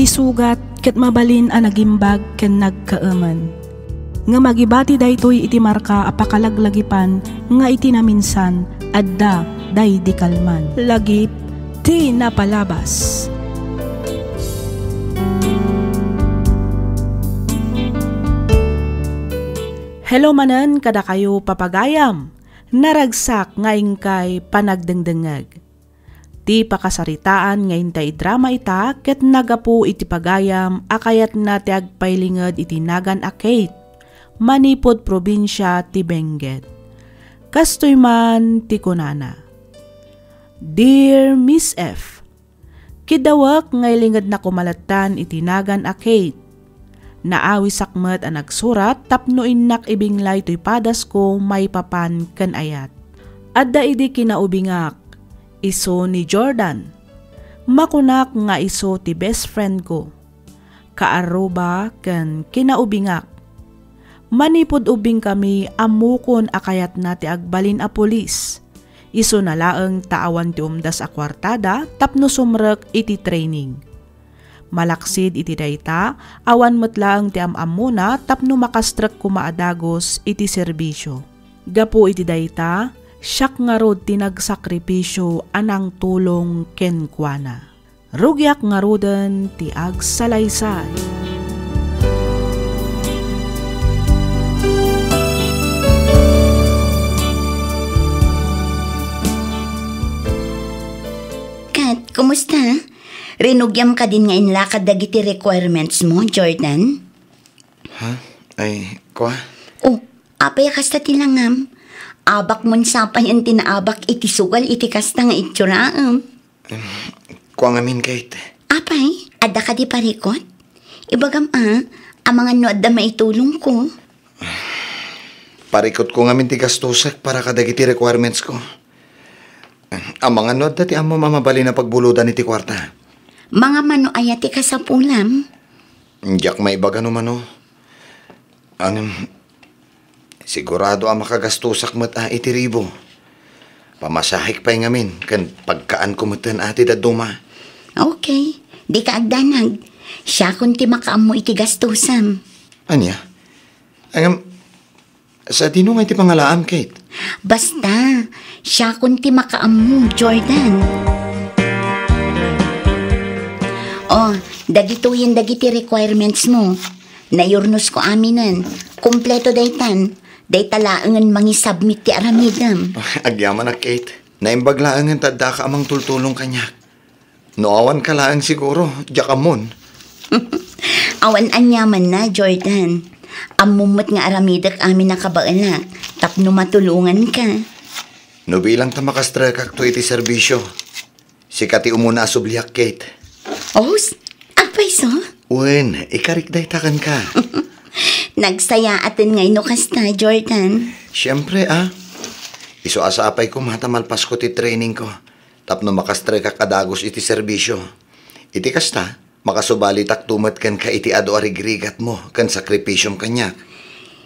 isugat ket mabalin a nagimbag ken nagkaaman. Nga magibati daytoy iti marka apakalaglagipan nga iti naminsan adda day di kalman. Lagip ti napalabas. Hello manen kada kayo papagayam. Naragsak ngayon kay panagdengdengag. Ti pakasaritaan ngayon tay drama ita ket nagapu iti pagayam akayat na ti agpailinged iti nagan a Kate. Manipod probinsya ti Benguet. Kastoy man ti kunana. Dear Miss F, kidawak ngay lingad na kumalatan iti nagan a Kate. Naawi sakmet a nagsurat tapno innak ibinglay to'y padas ko may papan ken ayat. Adda idi kinaubingak, iso ni Jordan. Makunak nga iso ti best friend ko. Kaaruba ken kinaubingak. Manipod ubing kami amukon akayat na ti agbalin a pulis. Iso na laeng taawan ti umdas a kwartada tapno sumrek iti training. Malaksid iti dayta, awan metlaeng ti amam muna tapno makastrek kumaadagos iti serbisyo. Gapu iti dayta, siyak nga rod ti nagsakripisyo anang tulong ken kuana. Rugyak nga roden ti agsalaysay. Kumusta? Rinugyam ka din ngayon lakad dagiti requirements mo, Jordan? Ha? Ay, kwa? Oh, apay kasta tilangam. Abak mon sapay ang tinaabak iti sugal iti kasta nga ituraam. Kwa ngamin, Kate. Apay, ada ka di parikot? Ibagam ang mga noda maitulong ko. Parikot ko ngamin ti gastusak para kadagiti requirements ko. Ang mga nod dati amo mamabali na pagbuludan iti kwarta. Mga mano ayati ka sa pulam? Diyak may iba gano mano. Sigurado ang makagastusak mat iti ribo. Pamasahik pa'y ngamin, kan pagkaan kumutan ati daduma. Okay, di ka agdanag. Siya kunti makaam mo iti gastusam. Anya? Sa dino nga iti pangalaam, Kate? Basta, siya kunti makaam mo, Jordan. Oh, dagituyin dagiti requirements mo. Nayurnos ko aminan. Kompleto daytan. Daytalaangan mangisubmit ti aramidam. Agyaman na, Kate. Naimbaglaangan tadda ka amang tultulong kanyak. Noawan ka laang siguro, diyakamon. Awan anyaman na, Jordan. Amumot nga aramidak amin nakabaanak. Tapno matulungan ka. No bilang ta makastrekak to iti serbisyo. Sikati umuna asubliak, Kate. Oh, apay so? Wen, ikarikdaytakan ka. Nagsaya atin ngay no kasta, Jordan. Siyempre, Iso asapay ko matamalpas ko ti training ko. Tapno makastrekak kadagos iti serbisyo. Iti kasta, makasubali taktumat kan ka iti ado arigrigat mo, kan sakripisyom kanyak.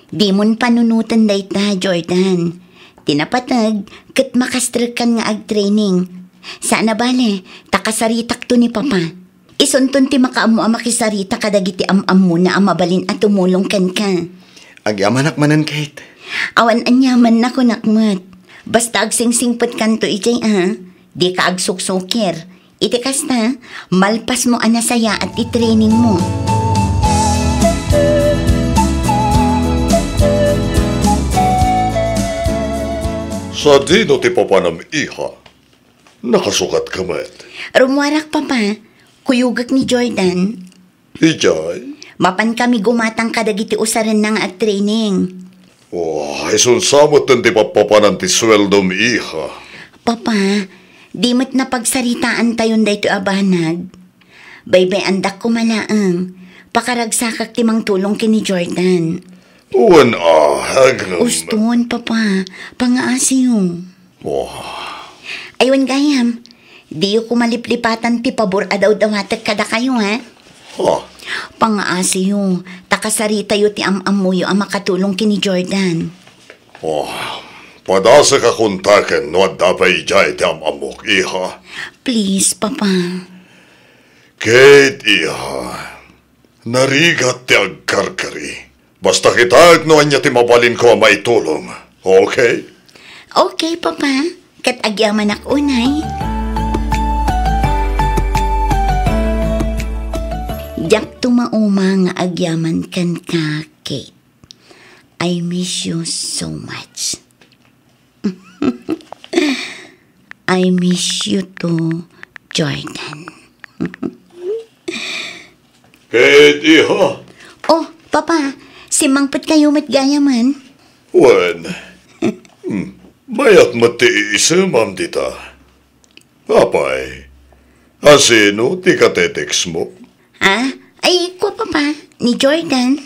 Di mon panunutan dayta, Jordan. Tinapatag, kat makastrekan nga ag-training. Sana bale, takasaritak to ni Papa. Isunton ti makaamu ang makisarita kadagiti am-am mo na amabalin at tumulong kan ka. Agyamanak manan, Kate. Awan anyaman na ko nakmat. Basta agsingsingpot kanto ijay di ka agsuksukir. Iti kasta, malpas mo anasaya at i-training mo. Sa dino ti papanam iha, nakasukat ka met. Rumwarak Papa, kuyugak ni Jordan. Ijay? Mapan kami gumatang kadagiti usaran ng ag-training. Isunsamot ng ti papapanan ti sweldom iha. Papa, di mo't napagsaritaan tayon dayto abanag. Baybay andak ko malaang. Pakaragsakak timang tulong kini Jordan. Uwan haglam. Uston, Papa. Pangaasiyo. Aywan gayam. Di ko maliplipatan ti pabor adaw dawatek kada kayo, ha? Pangaasiyo. Takasarita yu ti am-amuyo ang makatulong kini Jordan. Padasa ka kontaken no at dapat ijay ti am-amok, iha. Please, Papa. Kate, iha. Narigat ti agkarkari. Basta kitag no anya ti mabalin ko maitulong. Okay? Okay, Papa. Kat agyaman ak unay. Diyak tumauma nga agyaman kan ka, Kate. I miss you so much. I miss you too, Jordan. Kate, iha. Oh, Papa, si Mangpet kayo matgayaman. Wen. Mayat mati isa, Ma'am Dita. Apay. Asino ti katetex mo? Ah, ay ko, Papa, ni Jordan.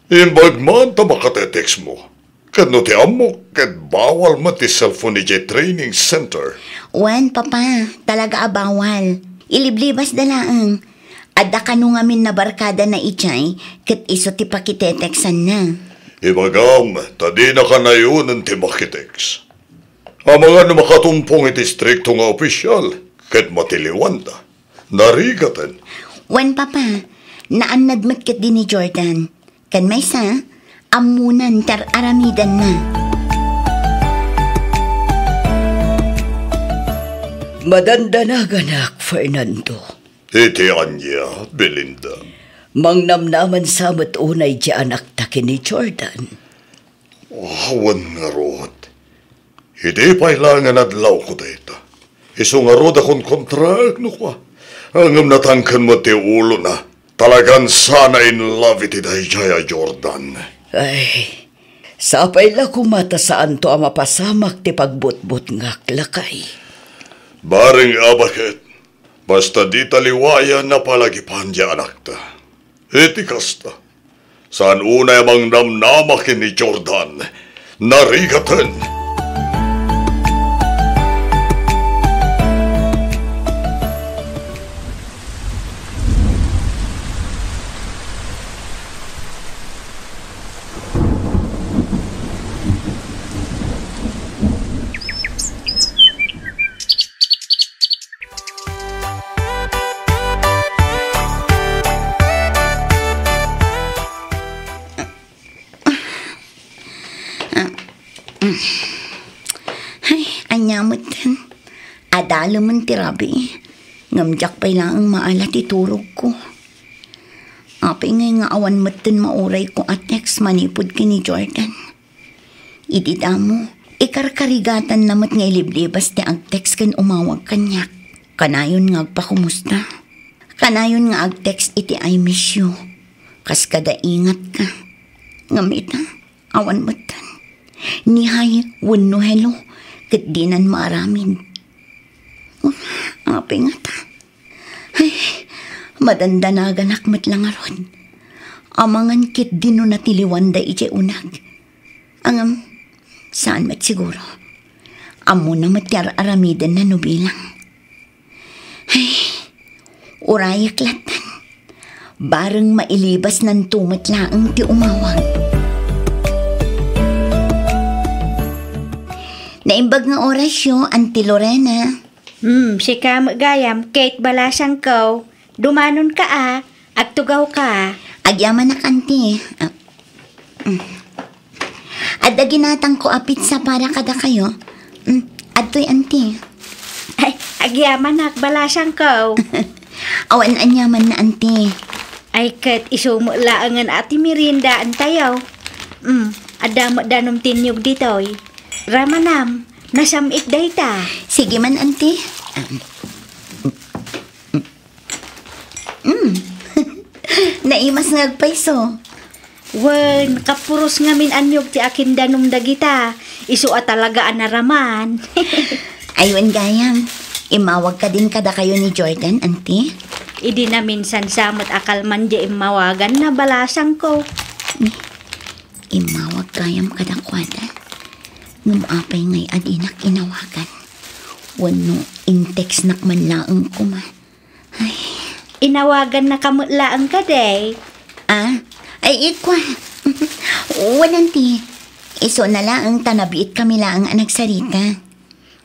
Imbag man ta makatetex mo. Kad no ti amok, kad bawal mati cellphone ni J Training Center. Wan, Papa, talaga abawal. Iliblibas dalaang. Adda ka nung amin na barkada na ichay, kat iso ti pakiteteksan na. Ibagam, tadi na ka na yun ang ti makitex. Ang mga na makatumpong iti strikto nga opisyal, kat matiliwan ta. Narigatan. Wan, Papa, naannadmat kat din ni Jordan. Kan may sa, amunan tar aramidan na. Madandanagan Fernando. Iti anya, Belinda. Mangnamnaman sa unay di anak takin ni Jordan. Awan nga rod. Hindi pailangan adlaw ko dito. Iso nga rod akong kontrag, no kwa. Ang natangkan mo ti ulo na. Talagang sana in love iti Jaya Jordan. Ay, sapay la kumata saan to ang mapasamak ti pagbutbut nga klakay. Baring abakit. Basta di taliwaya na palagipan di anak ta. Iti kasta. Saan una amang namnamakin ni Jordan. Narigatan. Ay, anyamot kan. Adalo man ti Rabi. Ngamjak pa'y lang ang maalat iturog ko. Apay ngay nga awan matin mauray ko at next manipod ka ni Jordan. Idida mo, ikarkarigatan namat nga iliblibas ti ag-text kan umawag kanyak. Kanayon nga agpakumusta. Kanayon nga ag-text iti I miss you. Kas kada ingat ka. Ngamita, awan matan. Nihay, wano hello, kat dinan maaramin. Apay nga ta. Ay, madandanagan akmat lang aron. Amangan kit dino natiliwan da iti unag. Angam, saan mat siguro? Amo na matyar aramidan na nubilang. Ay, urayak latan. Barang mailibas ng tumatlaang ti umawag. Naimbag nga orasyo, Auntie Lorena. Sika magayam, Kate balasang ko. Dumanon ka agtugaw ka. Agyaman na kanti. Adda ginatang ko apit sa para kada kayo. Adto'y Auntie. Ay, agyaman na balasang ko. Awan anyaman na Auntie. Ay, Kate isumo laangan ati mirinda antayaw. Adamo danom tinyog ditoy. Ramanam, nasamit dayta. Sige man, Auntie. Naimas ngagpaiso. Wen, kapuros ngamin anyog ti akin danom dagita. Isu talaga anaraman. Ayun gayam, imawag ka din kada kayo ni Jordan, Auntie. Idi na minsan samot akal man di imawagan na balasang ko. Imawag gayam kada kwada. Ngumapay ngay adinak inawagan. Wano intex nakman laang kuma. Ay. Inawagan na kamutlaang ka day. Ay ikwa. Wananti. Iso na laang tanabiit kami laang nagsarita.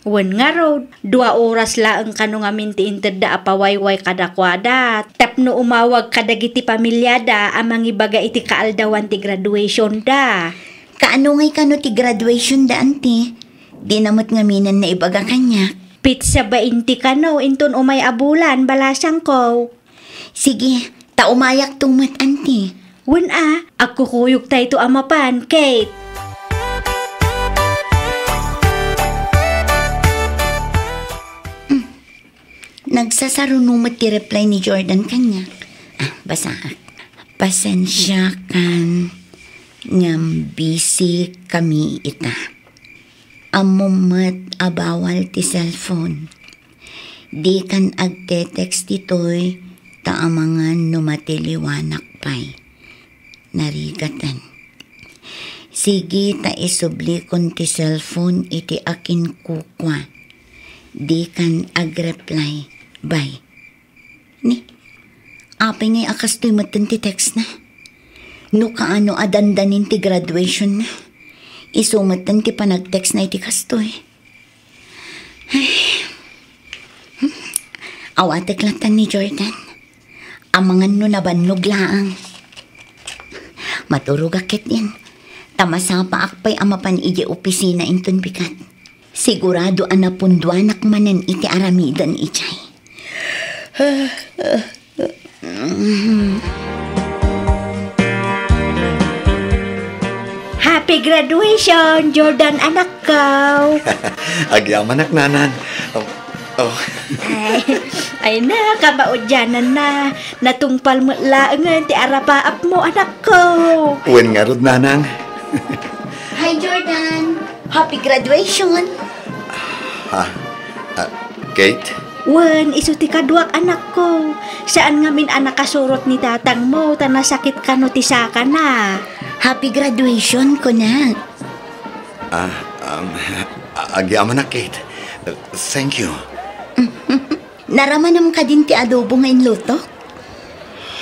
Wen nga road, 2 oras laang kano nga minti-inted da apawayway kadakwada. Tapno umawag kadagiti pamilyada amang ibaga iti kaaldawan ti graduation da. Kaano ngay kano ti graduation da, anti? Di namot nga minan na ibaga kanya. Pizza ba inti kano, inton umay abulan, balasang ko. Sige, umayak tumat, anti. Wen agkukuyog tayo to amapan, Kate. Nagsasarunumot ti reply ni Jordan kanya. Basa. Pasensya kan ngam busy kami ita. Amumat abawal ti cellphone. Di kan agte-text ito'y taamangan numatiliwanak pa'y. Narigatan. Sige ta isubli kon ti cellphone iti akin kukwa. Di kan agreply. Bye. Ni, apay ngay akas to'y matan ti text na. No kaano adandanin ti graduation na. Isumatan ti panag-text na iti kastoy. Awatek latan ni Jordan. Amangan no nabannog laang. Maturog akit yan. Tamasapa akpay amapan iji opisina inton bikat. Sigurado anapunduanak manan iti aramidan ichay. Happy graduation, Jordan anak ko. Agyaman nanang. Ay na, kabaudyanan na. Natungpal mo laangan ti arapaap mo anak ko. Wen nga rod, nanang. Hi, Jordan. Happy graduation. Kate? Wen, iso ti kaduak anak ko. Saan nga min anak kasurot ni tatang mo, tanasakit ka no ti saka na. Happy graduation ko na. Agyaman na, Kate. Thank you. Naramanam ka din ti adobo ngayon luto?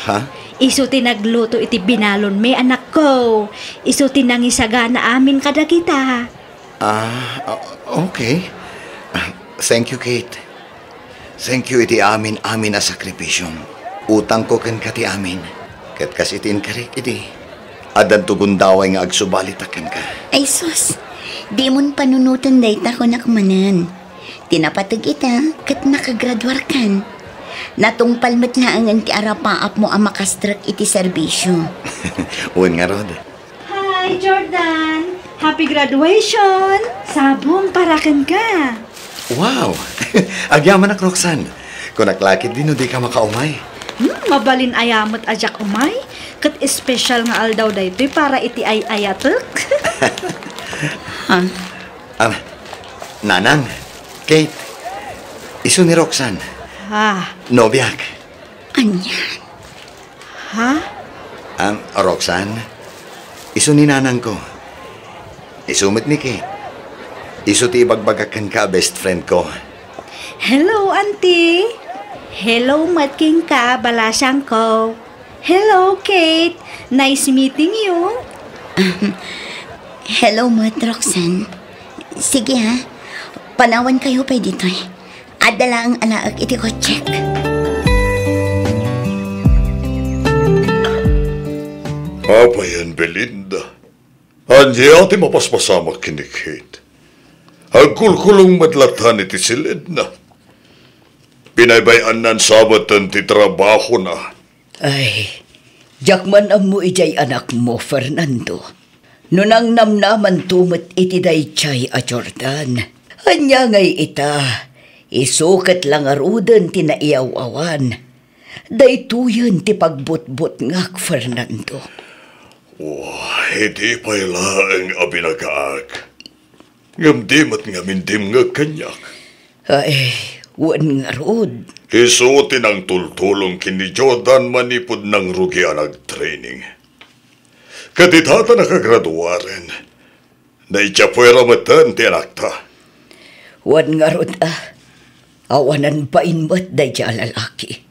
Ha? Iso ti nagluto iti binalon me anak ko. Iso ti nangisaga na amin kada kita. Okay. Thank you, Kate. Thank you iti amin na sakripisyon. Utang ko ken kati amin. Ket kas itin karik iti. Adan tugundaway nga agsubalitakan ka. Ay sus, di mon panunutan dayta ko nakmanan. Tinapatag ita ket nakagraduar kan. Natungpal met laangan ti arapaap mo ang makastrak iti serbisyo. Uwan nga rod. Hi, Jordan. Happy graduation. Sabong parakan ka. Wow! Agyaman na, Roxanne. Kung naklakit din, di ka makaumay. Mabalin ayamot ajak umay. Kat espesyal nga aldaw daytoy para iti ay ayatek. Nanang, Kate, iso ni Roxanne. Nobiak. Anyan? Roxanne, iso ni nanang ko. Isumit ni Kate. Iso ti ibagbagakan ka, best friend ko. Hello, auntie. Hello, matking ka, balasang ko. Hello, Kate. Nice meeting you. Hello, Mat Roxanne. Sige ha, panawan kayo pa dito eh. Adala ang alaag iti ko check. Apa yan, Belinda? Andiy ati mapaspasamak kini Kate. Agkulkulong madlatan iti silid na. Pinaybayan nan sabatan ti trabaho na. Ay, jakman mo ijay anak mo, Fernando. Nunang namnaman tumat iti daychay a Jordan. Anya ngay ita, isukat lang arudan ti naiaw-awan. Daytuyan ti pagbutbut ngak, Fernando. Hindi pa'y laang abinagaag. Ngamdim at ngamindim nga kanyak. Ay, wan nga rod. Isuotin ang tultulong kini Jordan manipod ng rugian nag-training. Kaditata nakagraduaren. Na ityapuera matan ti anakta. Wan nga rod awanan pa inmat day siya lalaki.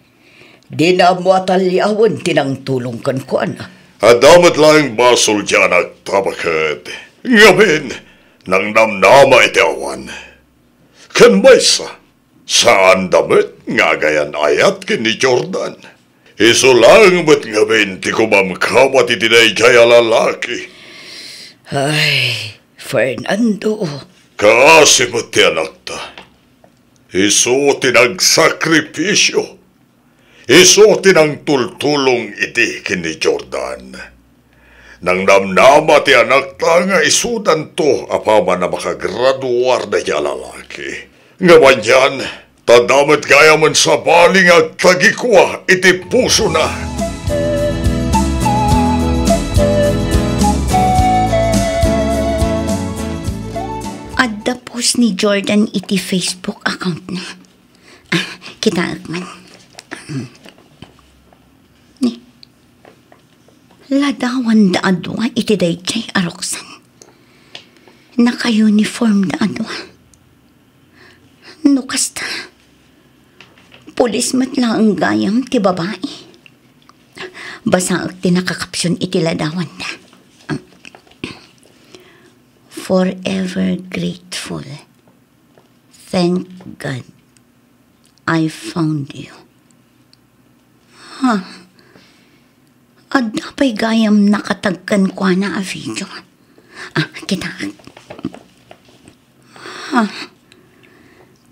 Di na mo atalyawan tinang tulong kan ko Adamat lang basol dyan nagtabakad. Ngamin, nang namnama iti awan. Kan maysa, saan damit nga gayan ayat kin ni Jordan. Iso lang ba't nga 20 kumamkamat itinay kaya lalaki. Ay, Fernando. Kasi mo ti anak ta. Iso tinagsakripisyo. Iso tinang tultulong iti kin ni Jordan. Nang namnama ti anak ta nga isudan to apaman na makagraduar na niya lalaki. Nga manyan, tadamat kaya man sa baling at tagikwa iti puso na. Adda post ni Jordan iti Facebook account na. Kita man. Ni. Ladawan da adwa iti dayjay aroksan. Naka-uniform da adwa. Nukasta. Pulis mat lang ang gayam ti babae. Basa ti nakakapsyon iti ladawan da. Forever grateful. Thank God I found you. Adda pa'y gayam nakatagkan kwa na a video. Kita.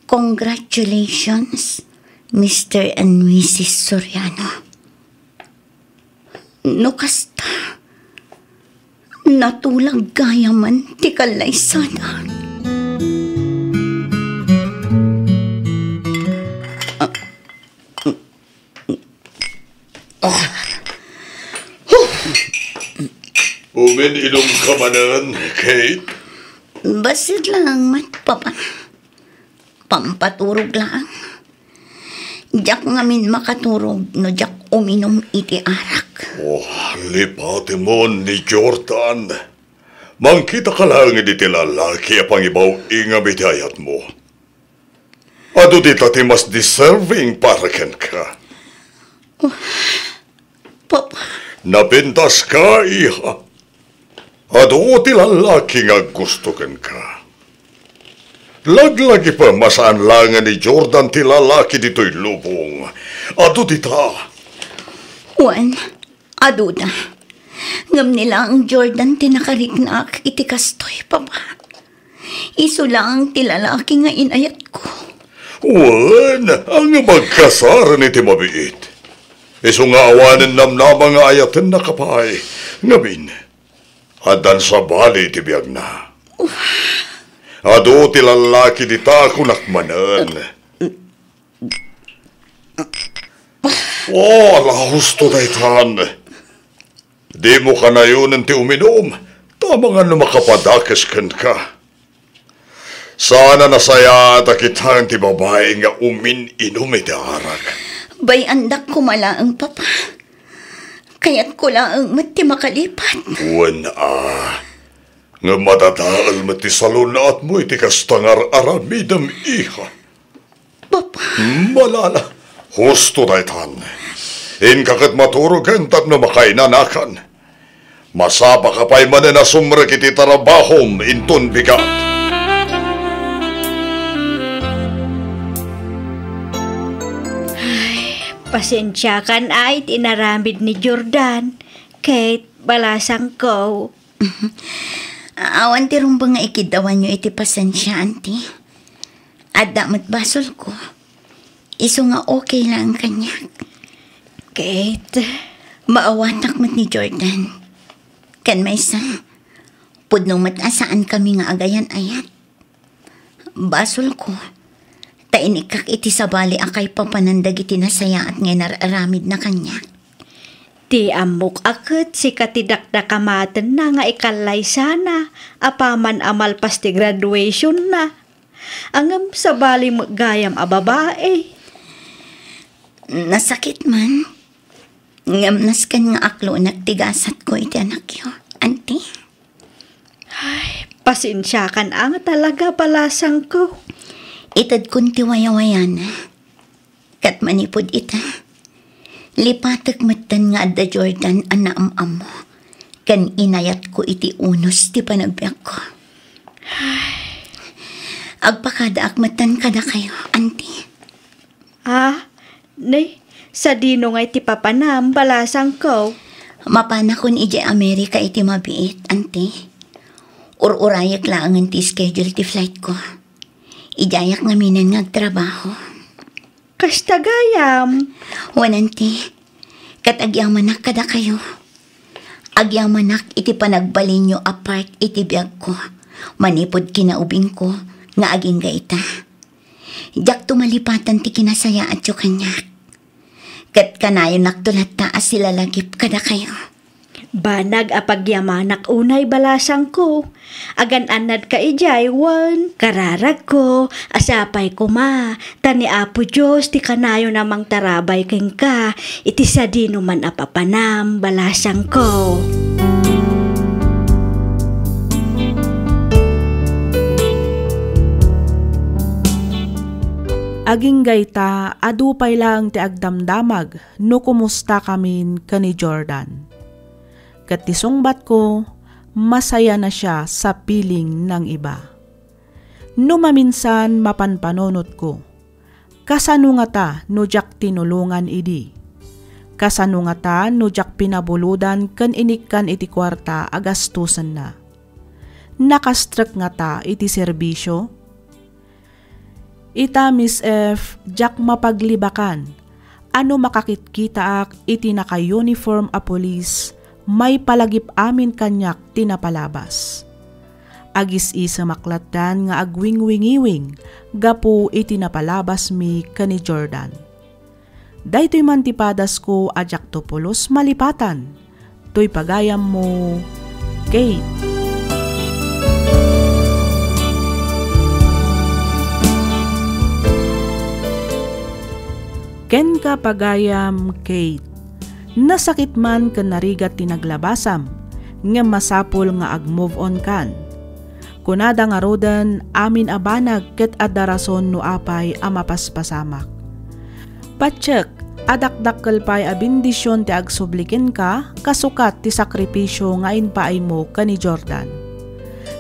Congratulations, Mr. and Mrs. Soriano. Nukasta. Natulag gaya man ti kalay sana. Uminom ka manan, Kate? Basit lang man, Papa. Pampaturog lang. Diyak ngamin makaturog no diyak uminom iti arak. Lipati mo ni Jordan. Mangkita ka lang iti lalaki apang ibaw ingam iti ayat mo. Ado di tati mas deserving para ken ka. Papa. Napintas ka, iha. Ado ti lalaki nga gusto ken ka. Laglagi pa masaan langan ni Jordan ti lalaki dito'y lubong. Ado di ta. Juan, ado na. Ngam nila ang Jordan tinakariknak iti kastoy, Papa. Iso lang ti lalaki nga inayat ko. Juan, ang magkasaran iti mabiit. Iso nga awanan namnama nga ayaten na kapay. Ngabin, adan sa bali iti biyag na. Ado ti lalaki di ta kunakmanan. Ala husto daytan. Di mo ka na yun ti uminom. Tama nga na makapadakes ken ka. Sana nasaya at akitan ti babae nga umin-inom iti arak. Bay andak ko malaang, Papa. Kaya't ko lang mati makalipat. Nga matataal mati salunat mo iti kastangar aramidam iha. Papa. Malala, husto daytan. Inkakat maturugan tat na makainanakan. Masapa ka pa'y manan na sumrak iti tarabahom inton bigat. Pasensya kan ay tinaramid ni Jordan. Kate, balasang ko. Awan ti rumba nga ikidawan nyo iti pasensya, auntie. Adda basol ko. Iso nga okay lang kanya. Kate, Maawatak mat ni Jordan. Kan may sa, pudno matasaan kami nga agayan ayat. Basol ko. Tainikak iti sabali akay papanandag iti nasaya at ngay nararamid na kanya. Ti amok akit si katidakdakamaten na nga ikalay sana, apaman amalpas ti graduation na. Angam sa bali gayam a babae. Nasakit man. Ngamnas kan nga aklo nagtigasat ko iti anak yo, auntie. Ay, pasensya kan ang talaga balasang ko. Itad kun ti wayawayan. Kat manipod ita. Lipatak matan nga adda Jordan anaam-am mo. Kan inayat ko iti unos ti panagbiyak ko. Agpakada akmatan kada kayo, auntie. Nay, sa dino nga iti papanam, balasang ko. Mapana kun ijay Amerika iti mabiit, auntie. Ururayak lang ti schedule ti flight ko. Ijayak nga minan ngagtrabaho. Kasta gayam. Wananti, kat agyamanak kada kayo. Agyamanak iti panagbalin nyo apart iti biyag ko. Manipod kinaubing ko, nga aging gaita. Jak tumalipatan ti kinasaya at yung kanyak. Kat kanayon naktulat taas sila lagip kada kayo. Banag apagyamanak unay balasang ko. Agan anad ka ijay, wan. Kararag ko, asapay ko ma. Tani Apo Diyos, ti kanayo namang tarabay keng ka. Iti sa dino man apapanam, balasang ko. Aging gayta, adupay lang ti agdamdamag, no kumusta kamin kani Jordan. Kat tisungbat ko, masaya na siya sa piling ng iba. No maminsan mapanpanonot ko, kasano nga ta no jak tinulungan idi. Kasano nga ta no jak pinabuludan kan inikkan iti kwarta agastusan na. Nakastrek nga ta iti serbisyo. Ita Miss F, jak mapaglibakan. Ano makakitkita ak iti naka-uniform a police, may palagip amin kanyak tinapalabas. Agis isa maklatan nga agwing-wingiwing, gapu iti napalabas mi kani Jordan. Daytoy man tipadas ko ajak topolos malipatan, toy pagayam mo, Kate. Ken ka pagayam, Kate. Nasakit man kan narigat tinaglabasam, nga masapol nga ag-move on kan. Kunada nga rodan, amin abanag ket adarason no apay amapaspasamak. Patsek, adakdakkel pay a bendisyon ti agsubliken ka, kasukat ti sakripisyo nga inpaay mo kani Jordan.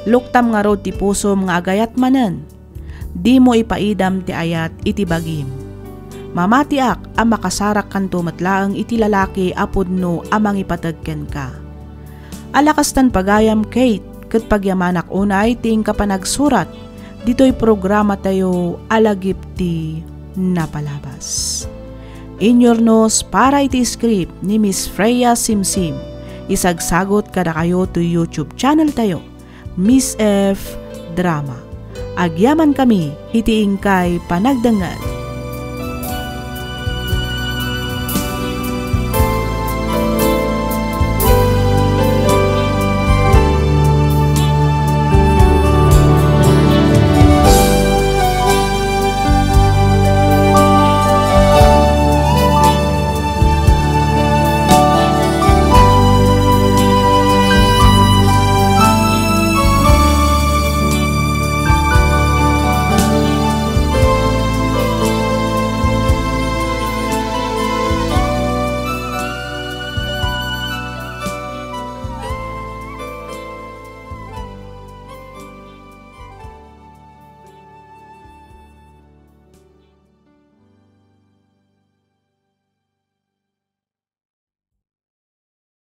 Luktam nga rod ti pusom nga agayat manen, di mo ipaidam ti ayat iti bagim. Mamatiak ang makasarak kanto matlaang iti lalaki apod no amang ipatagken ka. Alakastan pagayam, Kate, ket pagyamanak unay ting kapanagsurat, dito'y programa tayo alagip ti napalabas. Inyornos para iti script ni Miss Freya Simsim. Isagsagot kada kayo to YouTube channel tayo, Miss F Drama. Agyaman kami, iti ingkay panagdangan.